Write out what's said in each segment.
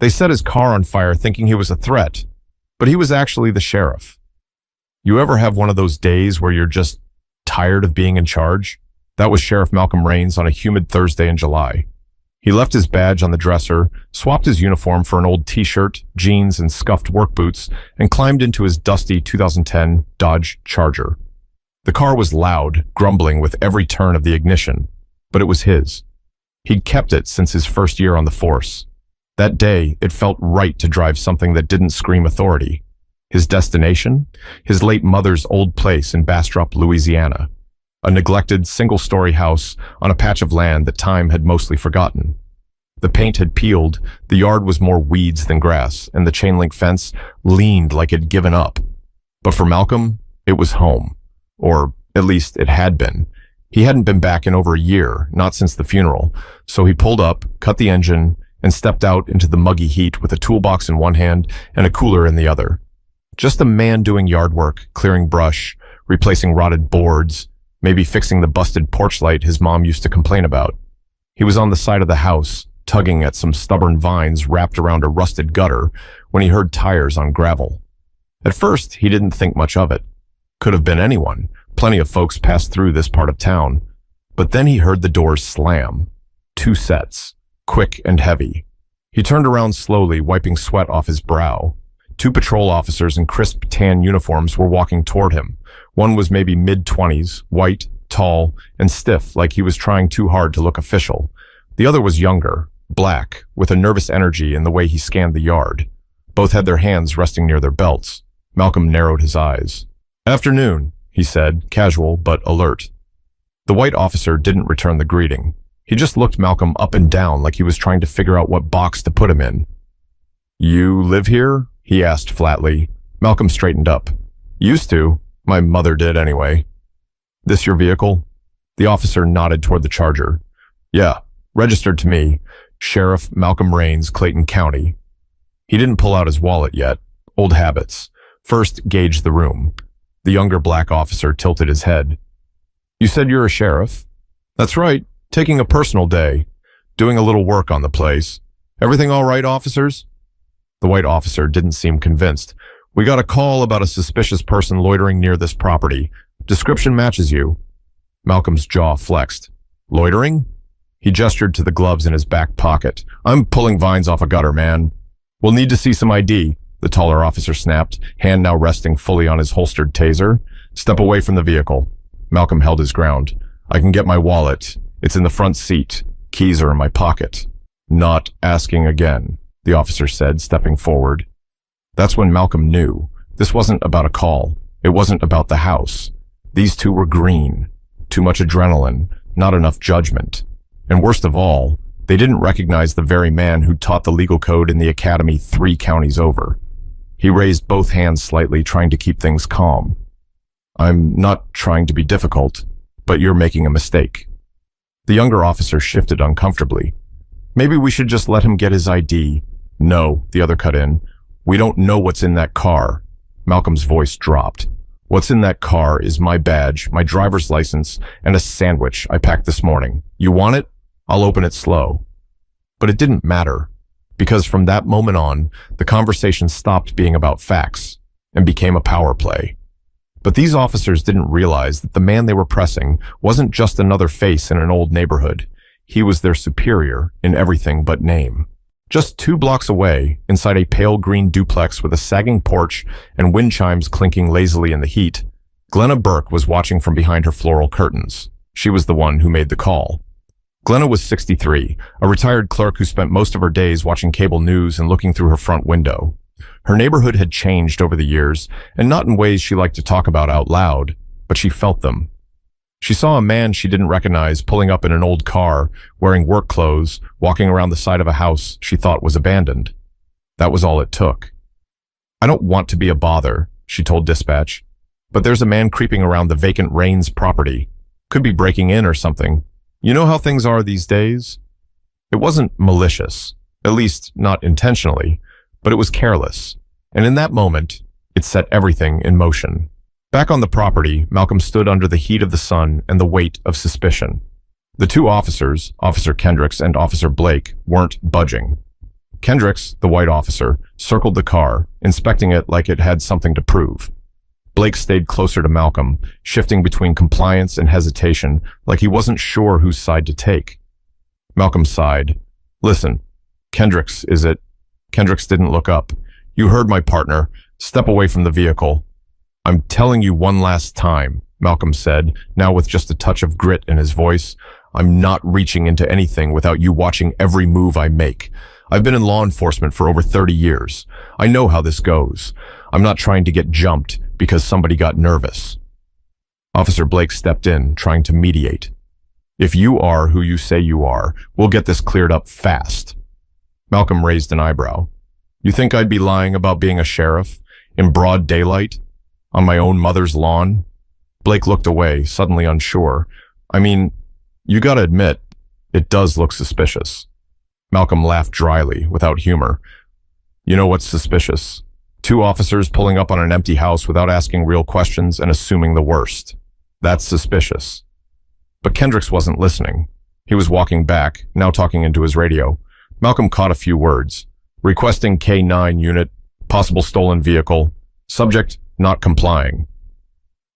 They set his car on fire thinking he was a threat, but he was actually the sheriff. You ever have one of those days where you're just tired of being in charge? That was Sheriff Malcolm Raines on a humid Thursday in July. He left his badge on the dresser, swapped his uniform for an old t-shirt, jeans, and scuffed work boots, and climbed into his dusty 2010 Dodge Charger. The car was loud, grumbling with every turn of the ignition, but it was his. He'd kept it since his first year on the force. That day, it felt right to drive something that didn't scream authority. His destination? His late mother's old place in Bastrop, Louisiana. A neglected single-story house on a patch of land that time had mostly forgotten. The paint had peeled, the yard was more weeds than grass, and the chain-link fence leaned like it'd given up. But for Malcolm, it was home. Or at least it had been. He hadn't been back in over a year, not since the funeral, so he pulled up, cut the engine, and stepped out into the muggy heat with a toolbox in one hand and a cooler in the other. Just a man doing yard work, clearing brush, replacing rotted boards, maybe fixing the busted porch light his mom used to complain about. He was on the side of the house, tugging at some stubborn vines wrapped around a rusted gutter when he heard tires on gravel. At first, he didn't think much of it. Could have been anyone. Plenty of folks passed through this part of town. But then he heard the doors slam. 2 sets, quick and heavy. He turned around slowly, wiping sweat off his brow. 2 patrol officers in crisp tan uniforms were walking toward him. One was maybe mid-20s, white, tall, and stiff like he was trying too hard to look official. The other was younger, black, with a nervous energy in the way he scanned the yard. Both had their hands resting near their belts. Malcolm narrowed his eyes. "Afternoon," he said, casual but alert. The white officer didn't return the greeting. He just looked Malcolm up and down like he was trying to figure out what box to put him in. "You live here?" he asked flatly. Malcolm straightened up. "Used to. My mother did anyway." "This your vehicle?" The officer nodded toward the Charger. "Yeah, registered to me. Sheriff Malcolm Raines, Clayton County." He didn't pull out his wallet yet. Old habits. First, gauge the room. The younger black officer tilted his head. "You said you're a sheriff?" "That's right. Taking a personal day. Doing a little work on the place. Everything all right, officers?" The white officer didn't seem convinced. "We got a call about a suspicious person loitering near this property. Description matches you." Malcolm's jaw flexed. "Loitering?" He gestured to the gloves in his back pocket. "I'm pulling vines off a gutter, man." "We'll need to see some ID," the taller officer snapped, hand now resting fully on his holstered taser. "Step away from the vehicle." Malcolm held his ground. "I can get my wallet. It's in the front seat. Keys are in my pocket." "Not asking again," the officer said, stepping forward. That's when Malcolm knew. This wasn't about a call. It wasn't about the house. These two were green. Too much adrenaline, not enough judgment. And worst of all, they didn't recognize the very man who taught the legal code in the academy 3 counties over. He raised both hands slightly, trying to keep things calm. "I'm not trying to be difficult, but you're making a mistake." The younger officer shifted uncomfortably. "Maybe we should just let him get his ID." "No," the other cut in. "We don't know what's in that car." Malcolm's voice dropped. "What's in that car is my badge, my driver's license, and a sandwich I packed this morning. You want it? I'll open it slow." But it didn't matter, because from that moment on, the conversation stopped being about facts and became a power play. But these officers didn't realize that the man they were pressing wasn't just another face in an old neighborhood. He was their superior in everything but name. Just 2 blocks away, inside a pale green duplex with a sagging porch and wind chimes clinking lazily in the heat, Glenna Burke was watching from behind her floral curtains. She was the one who made the call. Glenna was 63, a retired clerk who spent most of her days watching cable news and looking through her front window. Her neighborhood had changed over the years, and not in ways she liked to talk about out loud, but she felt them. She saw a man she didn't recognize pulling up in an old car, wearing work clothes, walking around the side of a house she thought was abandoned. That was all it took. "I don't want to be a bother," she told dispatch, "but there's a man creeping around the vacant Raines property. Could be breaking in or something. You know how things are these days?" It wasn't malicious, at least not intentionally, but it was careless. And in that moment, it set everything in motion. Back on the property, Malcolm stood under the heat of the sun and the weight of suspicion. The 2 officers, Officer Kendricks and Officer Blake, weren't budging. Kendricks, the white officer, circled the car, inspecting it like it had something to prove. Blake stayed closer to Malcolm, shifting between compliance and hesitation, like he wasn't sure whose side to take. Malcolm sighed. Listen, Kendricks, is it? Kendricks didn't look up. You heard my partner. Step away from the vehicle. I'm telling you one last time, Malcolm said, now with just a touch of grit in his voice. I'm not reaching into anything without you watching every move I make. I've been in law enforcement for over 30 years. I know how this goes. I'm not trying to get jumped because somebody got nervous. Officer Blake stepped in, trying to mediate. If you are who you say you are, we'll get this cleared up fast. Malcolm raised an eyebrow. You think I'd be lying about being a sheriff? In broad daylight? On my own mother's lawn? Blake looked away, suddenly unsure. I mean, you gotta admit, it does look suspicious. Malcolm laughed dryly, without humor. You know what's suspicious? 2 officers pulling up on an empty house without asking real questions and assuming the worst. That's suspicious. But Kendricks wasn't listening. He was walking back, now talking into his radio. Malcolm caught a few words. Requesting K9 unit, possible stolen vehicle, subject not complying.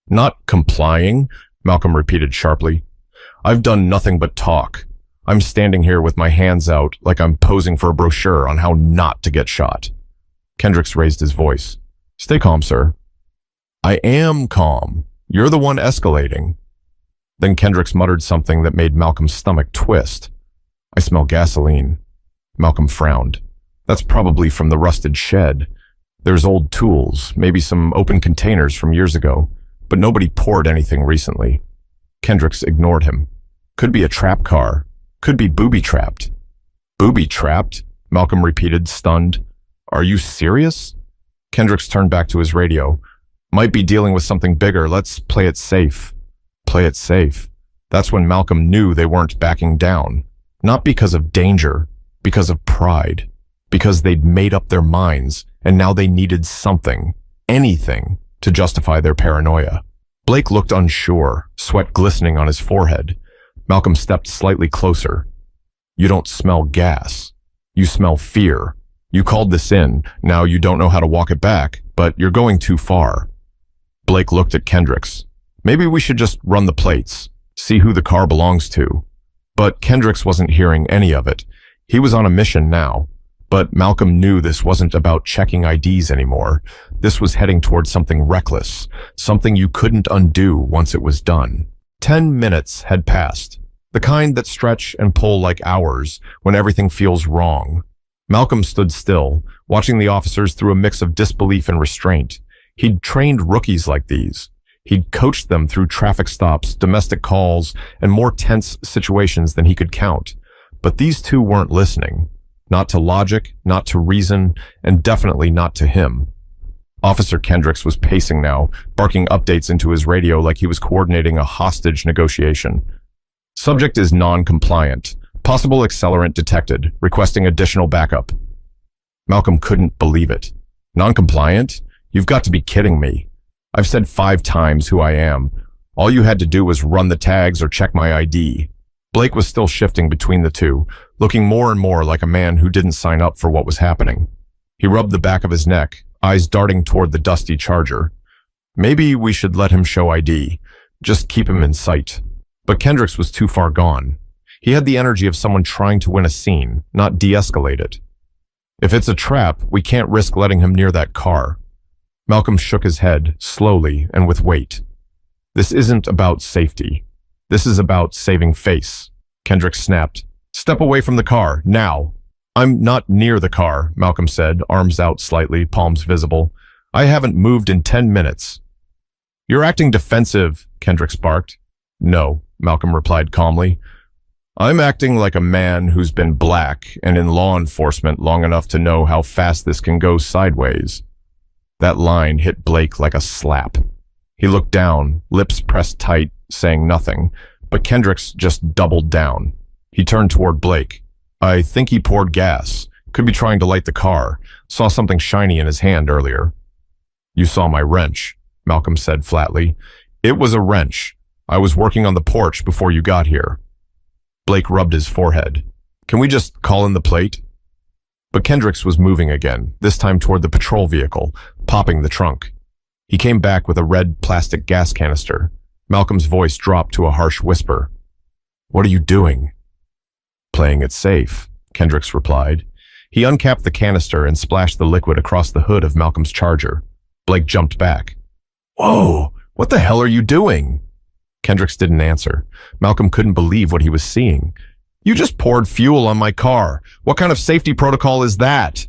Not complying? Malcolm repeated sharply. I've done nothing but talk. I'm standing here with my hands out like I'm posing for a brochure on how not to get shot. Kendricks raised his voice. Stay calm, sir. I am calm. You're the one escalating. Then Kendricks muttered something that made Malcolm's stomach twist. I smell gasoline. Malcolm frowned. That's probably from the rusted shed. There's old tools, maybe some open containers from years ago, but nobody poured anything recently. Kendricks ignored him. Could be a trap car. Could be booby-trapped. Booby-trapped? Malcolm repeated, stunned. Are you serious? Kendricks turned back to his radio. Might be dealing with something bigger. Let's play it safe. Play it safe. That's when Malcolm knew they weren't backing down. Not because of danger, because of pride. Because they'd made up their minds, and now they needed something, anything, to justify their paranoia. Blake looked unsure, sweat glistening on his forehead. Malcolm stepped slightly closer. You don't smell gas. You smell fear. You called this in. Now you don't know how to walk it back, but you're going too far. Blake looked at Kendricks. Maybe we should just run the plates, see who the car belongs to. But Kendricks wasn't hearing any of it. He was on a mission now. But Malcolm knew this wasn't about checking IDs anymore. This was heading towards something reckless, something you couldn't undo once it was done. 10 minutes had passed, the kind that stretch and pull like hours when everything feels wrong. Malcolm stood still, watching the officers through a mix of disbelief and restraint. He'd trained rookies like these. He'd coached them through traffic stops, domestic calls, and more tense situations than he could count. But these 2 weren't listening. Not to logic, not to reason, and definitely not to him. Officer Kendricks was pacing now, barking updates into his radio like he was coordinating a hostage negotiation. Subject is non-compliant. Possible accelerant detected, requesting additional backup. Malcolm couldn't believe it. Non-compliant? You've got to be kidding me. I've said 5 times who I am. All you had to do was run the tags or check my ID. Blake was still shifting between the 2, looking more and more like a man who didn't sign up for what was happening. He rubbed the back of his neck, eyes darting toward the dusty Charger. Maybe we should let him show ID. Just keep him in sight. But Kendricks was too far gone. He had the energy of someone trying to win a scene, not de-escalate it. If it's a trap, we can't risk letting him near that car. Malcolm shook his head, slowly and with weight. This isn't about safety. This is about saving face. Kendricks snapped. Step away from the car, now. I'm not near the car, Malcolm said, arms out slightly, palms visible. I haven't moved in 10 minutes. You're acting defensive, Kendricks barked. No, Malcolm replied calmly. I'm acting like a man who's been black and in law enforcement long enough to know how fast this can go sideways. That line hit Blake like a slap. He looked down, lips pressed tight, saying nothing, but Kendricks just doubled down. He turned toward Blake. I think he poured gas. Could be trying to light the car. Saw something shiny in his hand earlier. You saw my wrench, Malcolm said flatly. It was a wrench. I was working on the porch before you got here. Blake rubbed his forehead. Can we just call in the plate? But Kendricks was moving again, this time toward the patrol vehicle, popping the trunk. He came back with a red plastic gas canister. Malcolm's voice dropped to a harsh whisper. "What are you doing?" "Playing it safe," Kendricks replied. He uncapped the canister and splashed the liquid across the hood of Malcolm's Charger. Blake jumped back. "Whoa, what the hell are you doing?" Kendricks didn't answer. Malcolm couldn't believe what he was seeing. "You just poured fuel on my car. What kind of safety protocol is that?"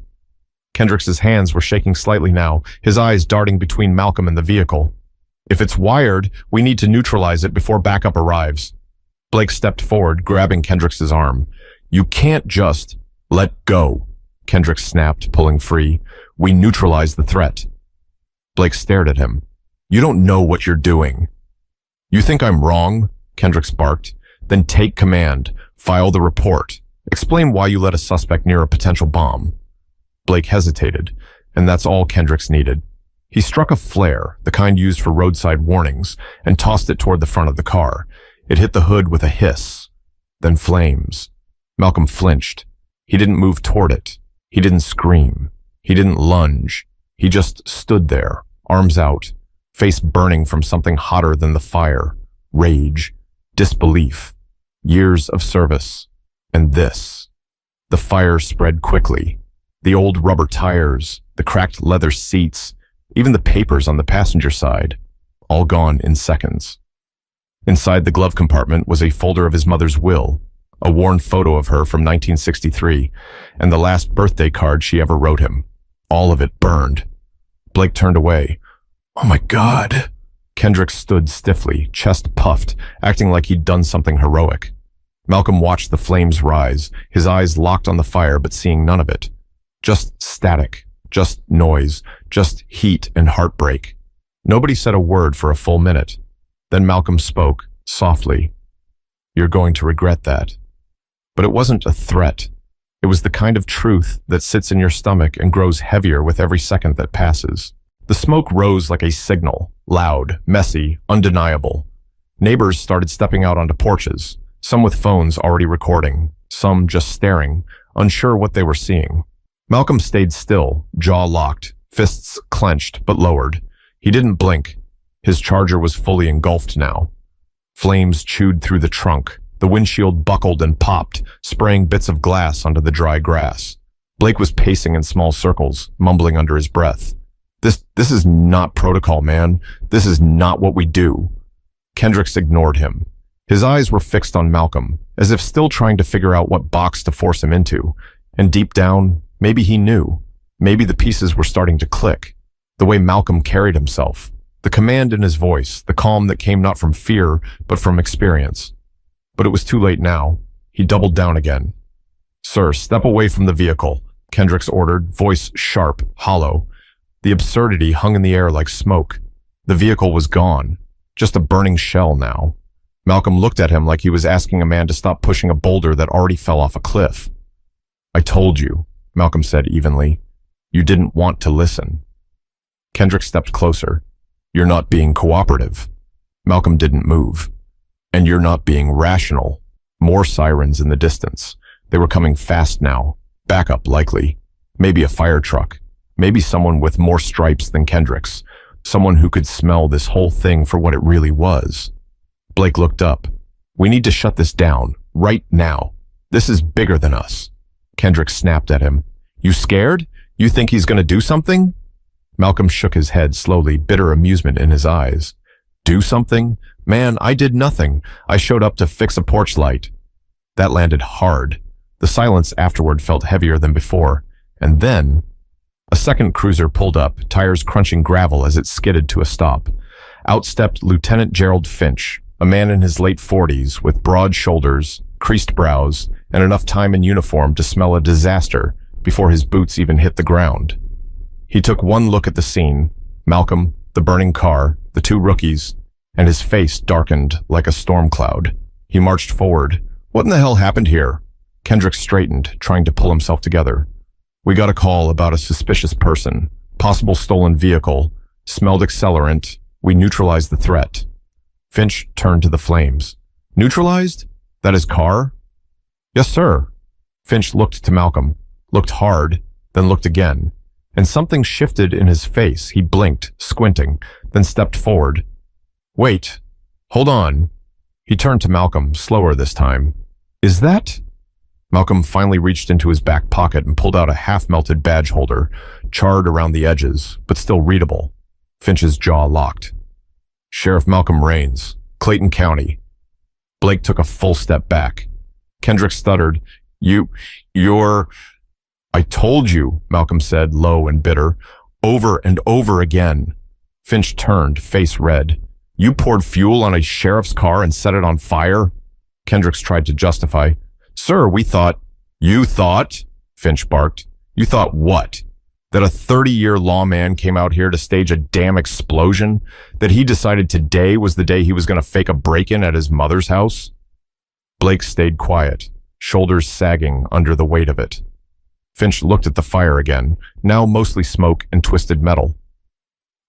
Kendricks's hands were shaking slightly now, his eyes darting between Malcolm and the vehicle. "If it's wired, we need to neutralize it before backup arrives." Blake stepped forward, grabbing Kendricks's arm. "You can't just—" "Let go," Kendricks snapped, pulling free. "We neutralize the threat." Blake stared at him. "You don't know what you're doing." "You think I'm wrong?" Kendricks barked. "Then take command. File the report. Explain why you let a suspect near a potential bomb." Blake hesitated, and that's all Kendricks needed. He struck a flare, the kind used for roadside warnings, and tossed it toward the front of the car. It hit the hood with a hiss, then flames. Malcolm flinched. He didn't move toward it. He didn't scream. He didn't lunge. He just stood there, arms out, face burning from something hotter than the fire. Rage, disbelief, years of service, and this. The fire spread quickly. The old rubber tires, the cracked leather seats, even the papers on the passenger side, all gone in seconds. Inside the glove compartment was a folder of his mother's will, a worn photo of her from 1963, and the last birthday card she ever wrote him. All of it burned. Blake turned away. "Oh my God." Kendricks stood stiffly, chest puffed, acting like he'd done something heroic. Malcolm watched the flames rise, his eyes locked on the fire but seeing none of it. Just static, just noise, just heat and heartbreak. Nobody said a word for a full minute. Then Malcolm spoke, softly. "You're going to regret that." But it wasn't a threat. It was the kind of truth that sits in your stomach and grows heavier with every second that passes. The smoke rose like a signal, loud, messy, undeniable. Neighbors started stepping out onto porches, some with phones already recording, some just staring, unsure what they were seeing. Malcolm stayed still, jaw locked, fists clenched but lowered. He didn't blink. His Charger was fully engulfed now. Flames chewed through the trunk. The windshield buckled and popped, spraying bits of glass onto the dry grass. Blake was pacing in small circles, mumbling under his breath. This is not protocol, man. This is not what we do." Kendricks ignored him. His eyes were fixed on Malcolm, as if still trying to figure out what box to force him into. And deep down, maybe he knew. Maybe the pieces were starting to click. The way Malcolm carried himself. The command in his voice, the calm that came not from fear, but from experience. But it was too late now. He doubled down again. "Sir, step away from the vehicle," Kendricks ordered, voice sharp, hollow. The absurdity hung in the air like smoke. The vehicle was gone. Just a burning shell now. Malcolm looked at him like he was asking a man to stop pushing a boulder that already fell off a cliff. "I told you," Malcolm said evenly. "You didn't want to listen." Kendrick stepped closer. "You're not being cooperative." Malcolm didn't move. "And you're not being rational." More sirens in the distance. They were coming fast now. Backup likely. Maybe a fire truck. Maybe someone with more stripes than Kendrick's. Someone who could smell this whole thing for what it really was. Blake looked up. "We need to shut this down. Right now. This is bigger than us." Kendrick snapped at him. "You scared? You think he's going to do something?" Malcolm shook his head slowly, bitter amusement in his eyes. "Do something? Man, I did nothing. I showed up to fix a porch light." That landed hard. The silence afterward felt heavier than before. And then a second cruiser pulled up, tires crunching gravel as it skidded to a stop. Out stepped Lieutenant Gerald Finch, a man in his late 40s with broad shoulders, creased brows, and enough time in uniform to smell a disaster before his boots even hit the ground. He took one look at the scene, Malcolm, the burning car, the two rookies, and his face darkened like a storm cloud. He marched forward. "What in the hell happened here?" Kendrick straightened, trying to pull himself together. "We got a call about a suspicious person, possible stolen vehicle, smelled accelerant. We neutralized the threat." Finch turned to the flames. "Neutralized? That is car?" "Yes, sir." Finch looked to Malcolm. looked hard, then looked again, and something shifted in his face. He blinked, squinting, then stepped forward. Wait, hold on. He turned to Malcolm, slower this time. Is that? Malcolm finally reached into his back pocket and pulled out a half-melted badge holder, charred around the edges, but still readable. Finch's jaw locked. Sheriff Malcolm Rains, Clayton County. Blake took a full step back. Kendrick stuttered. You're... I told you, Malcolm said, low and bitter, over and over again. Finch turned, face red. You poured fuel on a sheriff's car and set it on fire? Kendricks tried to justify. Sir, we thought... You thought? Finch barked. You thought what? That a 30-year lawman came out here to stage a damn explosion? That he decided today was the day he was going to fake a break-in at his mother's house? Blake stayed quiet, shoulders sagging under the weight of it. Finch looked at the fire again, now mostly smoke and twisted metal.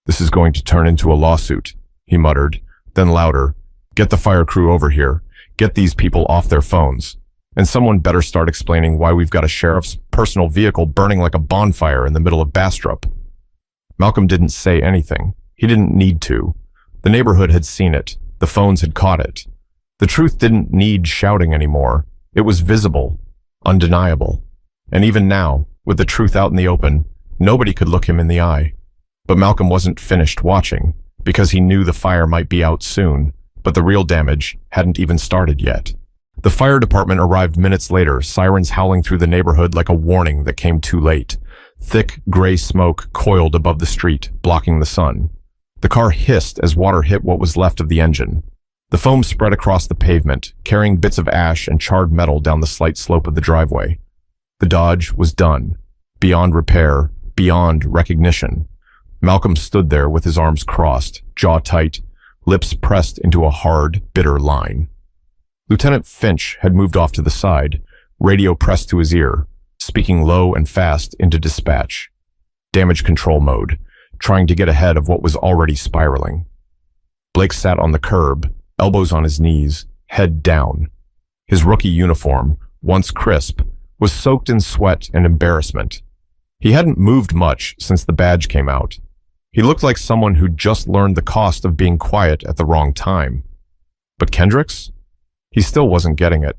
This is going to turn into a lawsuit, he muttered, then louder. Get the fire crew over here. Get these people off their phones. And someone better start explaining why we've got a sheriff's personal vehicle burning like a bonfire in the middle of Bastrop. Malcolm didn't say anything. He didn't need to. The neighborhood had seen it. The phones had caught it. The truth didn't need shouting anymore. It was visible, undeniable. And even now, with the truth out in the open, nobody could look him in the eye. But Malcolm wasn't finished watching, because he knew the fire might be out soon, but the real damage hadn't even started yet. The fire department arrived minutes later, sirens howling through the neighborhood like a warning that came too late. Thick, gray smoke coiled above the street, blocking the sun. The car hissed as water hit what was left of the engine. The foam spread across the pavement, carrying bits of ash and charred metal down the slight slope of the driveway. The Dodge was done, beyond repair, beyond recognition. Malcolm stood there with his arms crossed, jaw tight, lips pressed into a hard, bitter line. Lieutenant Finch had moved off to the side, radio pressed to his ear, speaking low and fast into dispatch. Damage control mode, trying to get ahead of what was already spiraling. Blake sat on the curb, elbows on his knees, head down. His rookie uniform, once crisp, was soaked in sweat and embarrassment. He hadn't moved much since the badge came out. He looked like someone who'd just learned the cost of being quiet at the wrong time. But Kendricks? He still wasn't getting it.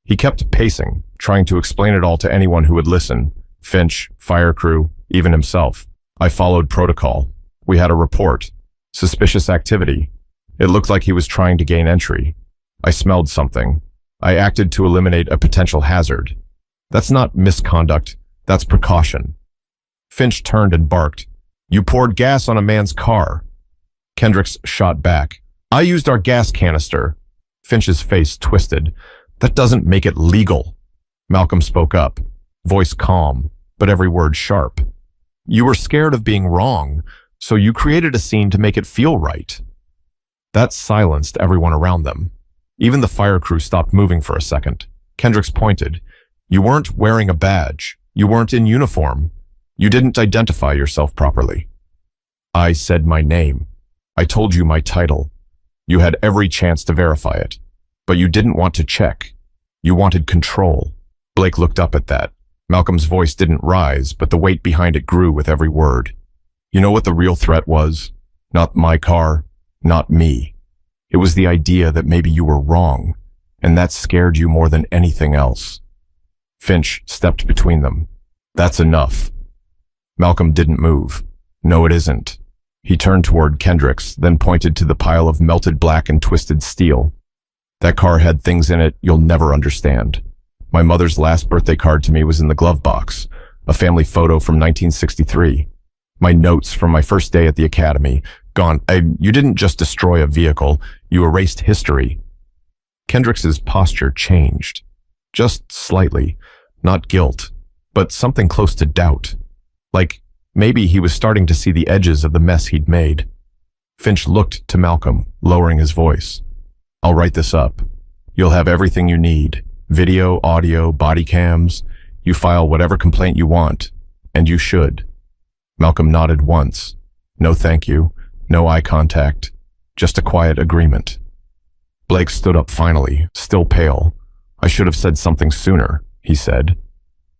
He kept pacing, trying to explain it all to anyone who would listen. Finch, fire crew, even himself. I followed protocol. We had a report. Suspicious activity. It looked like he was trying to gain entry. I smelled something. I acted to eliminate a potential hazard. That's not misconduct. That's precaution. Finch turned and barked. You poured gas on a man's car. Kendricks shot back. I used our gas canister. Finch's face twisted. That doesn't make it legal. Malcolm spoke up, voice calm, but every word sharp. You were scared of being wrong, so you created a scene to make it feel right. That silenced everyone around them. Even the fire crew stopped moving for a second. Kendricks pointed. You weren't wearing a badge. You weren't in uniform. You didn't identify yourself properly. I said my name. I told you my title. You had every chance to verify it, but you didn't want to check. You wanted control. Blake looked up at that. Malcolm's voice didn't rise, but the weight behind it grew with every word. You know what the real threat was? Not my car, not me. It was the idea that maybe you were wrong, and that scared you more than anything else. Finch stepped between them. That's enough. Malcolm didn't move. No, it isn't. He turned toward Kendricks, then pointed to the pile of melted black and twisted steel. That car had things in it you'll never understand. My mother's last birthday card to me was in the glove box, a family photo from 1963. My notes from my first day at the academy, gone. You didn't just destroy a vehicle, you erased history. Kendricks's posture changed. Just slightly. Not guilt, but something close to doubt. Like, maybe he was starting to see the edges of the mess he'd made. Finch looked to Malcolm, lowering his voice. I'll write this up. You'll have everything you need. Video, audio, body cams. You file whatever complaint you want. And you should. Malcolm nodded once. No thank you. No eye contact. Just a quiet agreement. Blake stood up finally, still pale. I should have said something sooner, he said.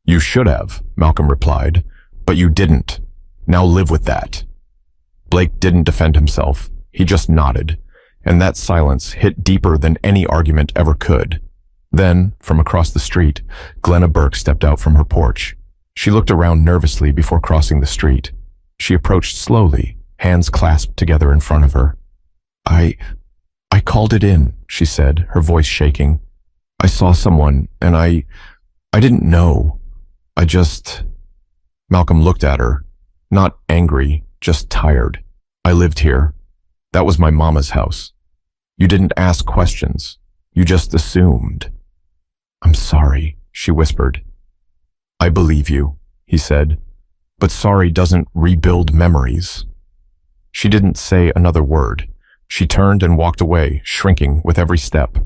You should have, Malcolm replied, but you didn't. Now live with that. Blake didn't defend himself. He just nodded, and that silence hit deeper than any argument ever could. Then, from across the street, Glenna Burke stepped out from her porch. She looked around nervously before crossing the street. She approached slowly, hands clasped together in front of her. I called it in, she said, her voice shaking. I saw someone, and I didn't know. Malcolm looked at her, not angry, just tired. I lived here. That was my mama's house. You didn't ask questions. You just assumed. I'm sorry, she whispered. I believe you, he said, but sorry doesn't rebuild memories. She didn't say another word. She turned and walked away, shrinking with every step.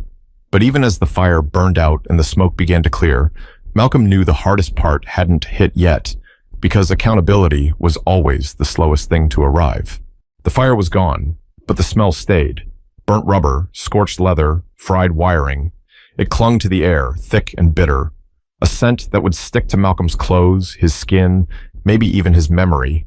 But even as the fire burned out and the smoke began to clear, Malcolm knew the hardest part hadn't hit yet, because accountability was always the slowest thing to arrive. The fire was gone, but the smell stayed. Burnt rubber, scorched leather, fried wiring. It clung to the air, thick and bitter. A scent that would stick to Malcolm's clothes, his skin, maybe even his memory.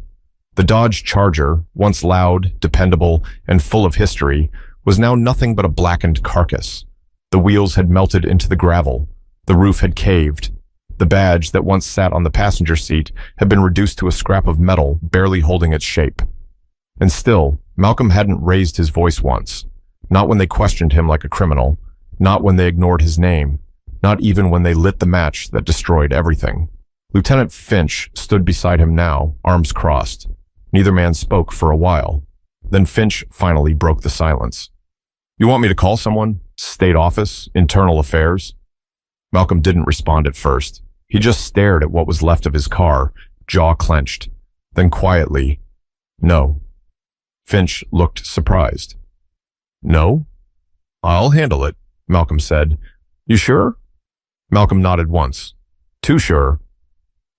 The Dodge Charger, once loud, dependable, and full of history, was now nothing but a blackened carcass. The wheels had melted into the gravel. The roof had caved. The badge that once sat on the passenger seat had been reduced to a scrap of metal, barely holding its shape. And still, Malcolm hadn't raised his voice once. Not when they questioned him like a criminal. Not when they ignored his name. Not even when they lit the match that destroyed everything. Lieutenant Finch stood beside him now, arms crossed. Neither man spoke for a while. Then Finch finally broke the silence. You want me to call someone? State office? Internal affairs? Malcolm didn't respond at first. He just stared at what was left of his car, jaw clenched. Then quietly, no. Finch looked surprised. No? I'll handle it, Malcolm said. You sure? Malcolm nodded once. Too sure.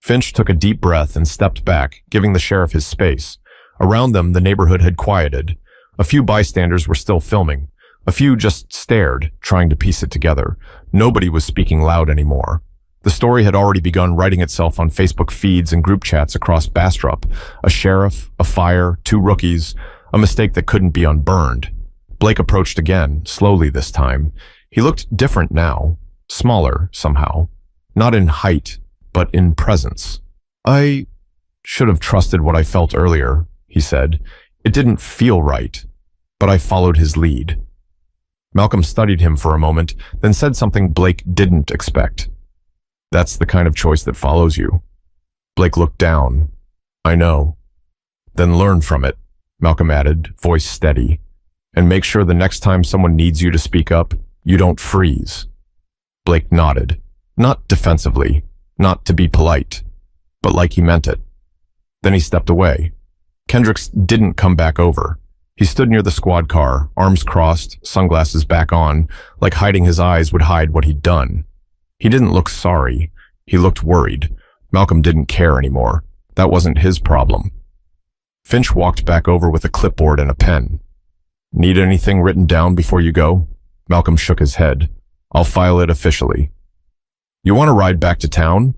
Finch took a deep breath and stepped back, giving the sheriff his space. Around them, the neighborhood had quieted. A few bystanders were still filming. A few just stared, trying to piece it together. Nobody was speaking loud anymore. The story had already begun writing itself on Facebook feeds and group chats across Bastrop. A sheriff, a fire, 2 rookies, a mistake that couldn't be unburned. Blake approached again, slowly this time. He looked different now, smaller somehow. Not in height, but in presence. I should have trusted what I felt earlier, he said. It didn't feel right, but I followed his lead. Malcolm studied him for a moment, then said something Blake didn't expect. That's the kind of choice that follows you. Blake looked down. I know. Then learn from it, Malcolm added, voice steady. And make sure the next time someone needs you to speak up, you don't freeze. Blake nodded, not defensively, not to be polite, but like he meant it. Then he stepped away. Kendricks didn't come back over. He stood near the squad car, arms crossed, sunglasses back on, like hiding his eyes would hide what he'd done. He didn't look sorry. He looked worried. Malcolm didn't care anymore. That wasn't his problem. Finch walked back over with a clipboard and a pen. Need anything written down before you go? Malcolm shook his head. I'll file it officially. You want to ride back to town?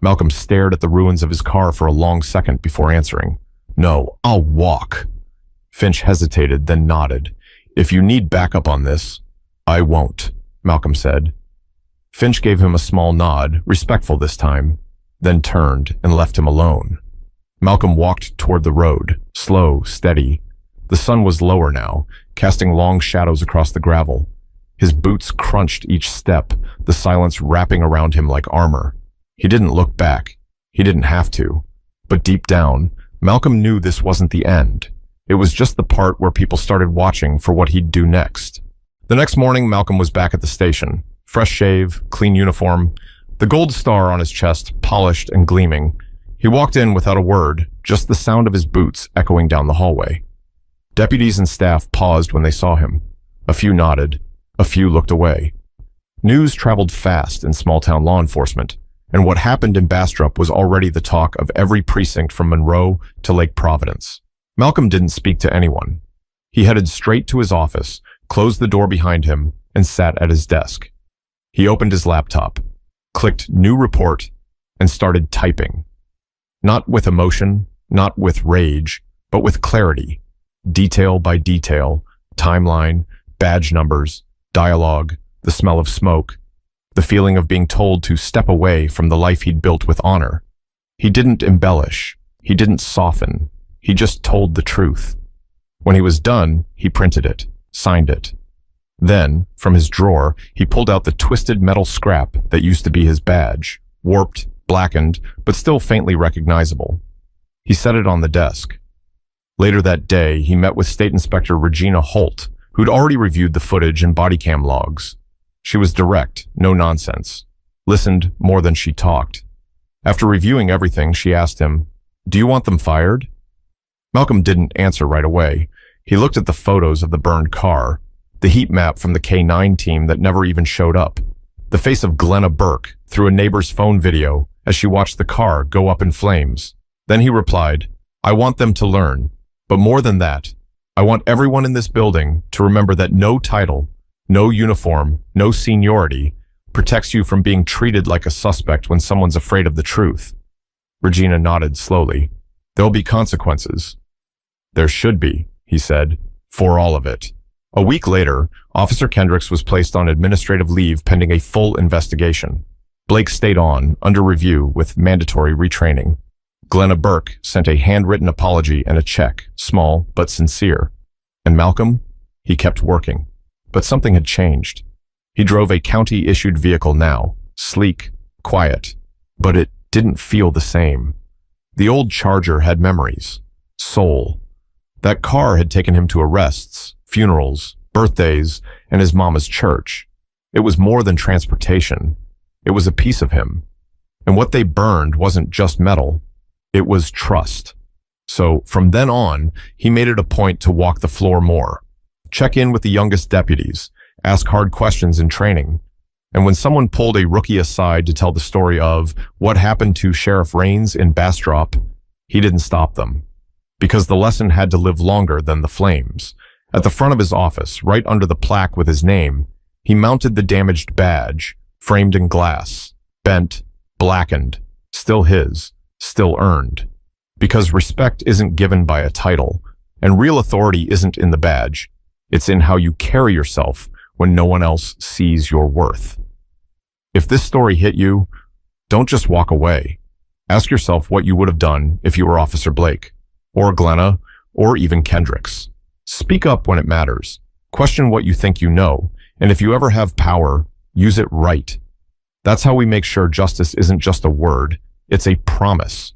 Malcolm stared at the ruins of his car for a long second before answering. No, I'll walk. Finch hesitated, then nodded. If you need backup on this, I won't, Malcolm said. Finch gave him a small nod, respectful this time, then turned and left him alone. Malcolm walked toward the road, slow, steady. The sun was lower now, casting long shadows across the gravel. His boots crunched each step, the silence wrapping around him like armor. He didn't look back. He didn't have to. But deep down, Malcolm knew this wasn't the end. It was just the part where people started watching for what he'd do next. The next morning, Malcolm was back at the station. Fresh shave, clean uniform, the gold star on his chest polished and gleaming. He walked in without a word, just the sound of his boots echoing down the hallway. Deputies and staff paused when they saw him. A few nodded. A few looked away. News traveled fast in small-town law enforcement, and what happened in Bastrop was already the talk of every precinct from Monroe to Lake Providence. Malcolm didn't speak to anyone. He headed straight to his office, closed the door behind him, and sat at his desk. He opened his laptop, clicked New Report, and started typing. Not with emotion, not with rage, but with clarity, detail by detail, timeline, badge numbers, dialogue, the smell of smoke, the feeling of being told to step away from the life he'd built with honor. He didn't embellish, he didn't soften, he just told the truth. When he was done, he printed it, signed it. Then, from his drawer, he pulled out the twisted metal scrap that used to be his badge, warped, blackened, but still faintly recognizable. He set it on the desk. Later that day, he met with State Inspector Regina Holt, who'd already reviewed the footage and body cam logs. She was direct, no nonsense, listened more than she talked. After reviewing everything, she asked him, "Do you want them fired?" Malcolm didn't answer right away. He looked at the photos of the burned car, the heat map from the K9 team that never even showed up, the face of Glenna Burke through a neighbor's phone video as she watched the car go up in flames. Then he replied, "I want them to learn, but more than that, I want everyone in this building to remember that no title, no uniform, no seniority protects you from being treated like a suspect when someone's afraid of the truth." Regina nodded slowly. "There'll be consequences." "There should be," he said, "for all of it." A week later, Officer Kendricks was placed on administrative leave pending a full investigation. Blake stayed on, under review, with mandatory retraining. Glenna Burke sent a handwritten apology and a check, small but sincere. And Malcolm? He kept working. But something had changed. He drove a county-issued vehicle now, sleek, quiet, but it didn't feel the same. The old Charger had memories, soul. That car had taken him to arrests, funerals, birthdays, and his mama's church. It was more than transportation. It was a piece of him. And what they burned wasn't just metal. It was trust. So from then on, he made it a point to walk the floor more, check in with the youngest deputies, ask hard questions in training. And when someone pulled a rookie aside to tell the story of what happened to Sheriff Raines in Bastrop, he didn't stop them. Because the lesson had to live longer than the flames. At the front of his office, right under the plaque with his name, he mounted the damaged badge, framed in glass, bent, blackened, still his, still earned. Because respect isn't given by a title, and real authority isn't in the badge. It's in how you carry yourself when no one else sees your worth. If this story hit you, don't just walk away. Ask yourself what you would have done if you were Officer Blake, or Glenna, or even Kendricks. Speak up when it matters. Question what you think you know, and if you ever have power, use it right. That's how we make sure justice isn't just a word, it's a promise.